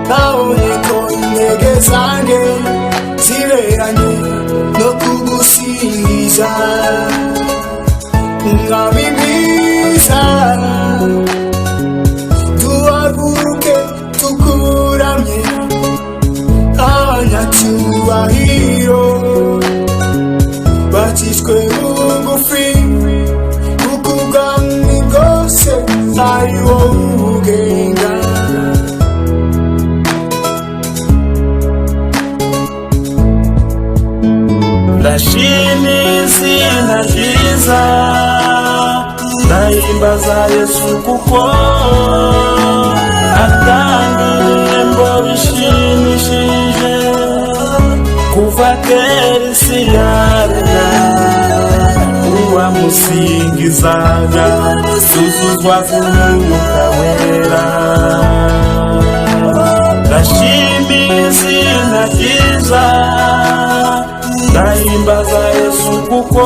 nabonye ko intege zanjye ziberanye no kugusingiza umwami mwiza. Duhaguruke tukuramye abanyacyubahiro bacishwe bugufi kuko ubwami bwose ari wowe ubugenga. Ndashima izina ryiza ndahimbaza Yesu kuko atanga ibihembo bishimishije kuva kera isi yaremwa. Uwamusingizaga yuzuzwa n'Umwuka Wera. Ndashima izina ryiza ndahimbaza Yesu kuko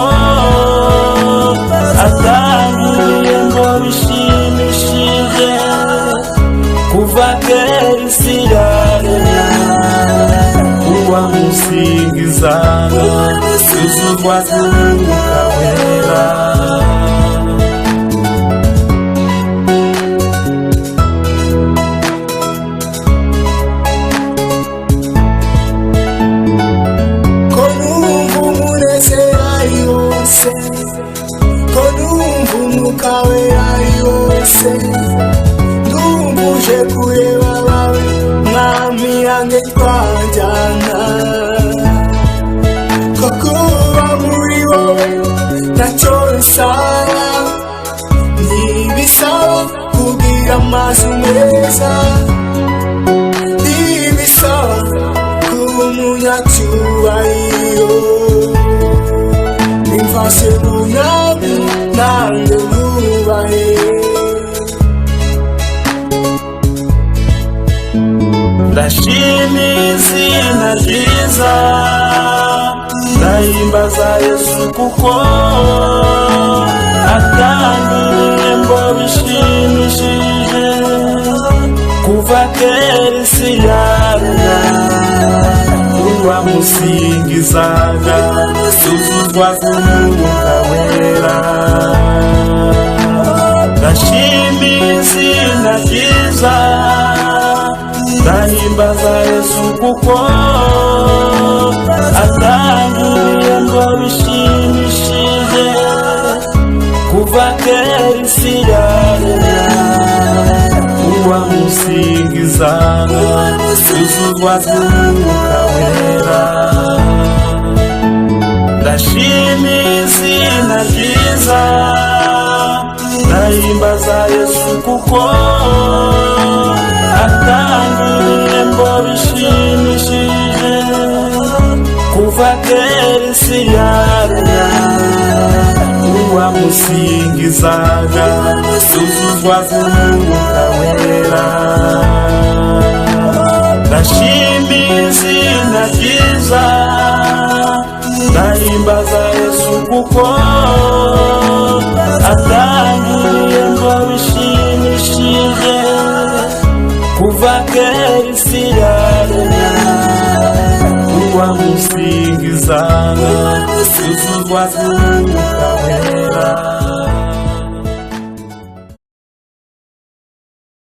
atanga ibihembo bishimishije kuva kera isi yaremwa. Uwamusingizaga yuzuzwa n'Umwuka Wera. Ko numva Umwuka Wera ari wose, ndumva uje kureba abawe mwami yanjye twajyana. Ko kuba muri wowe ntacyo bisaba, ntibisaba kugira amazu meza, ntibisaba kuba umunyacyubahiro. Nimfashe munami nanjye nubahe. Ndashima izina ryiza ndahimbaza Yesu kuko atanga ibihembo bishimishije kuva kera isi yaremwa. Uwamusingizaga yuzuzwa n'Umwuka Wera. Ndashima izina ryiza ndahimbaza Yesu kuko atanga ibihembo bishimishije kuva kera isi yaremwa. Uwamusingizaga yuzuzwa n'Umwuka Wera. Ndashima izina ryiza ndahimbaza Yesu kuko atanga ibihembo bishimishije kuva kera isi yaremwa. Uwamusingizaga yuzuzwa n'Umwuka Wera. Ndashima izina ryiza ndahimbaza Yesu kuko atanga ibihembo bishimishije kuva kera isi yaremwa. Uwamusingizaga yuzuzwa n'Umwuka Wera.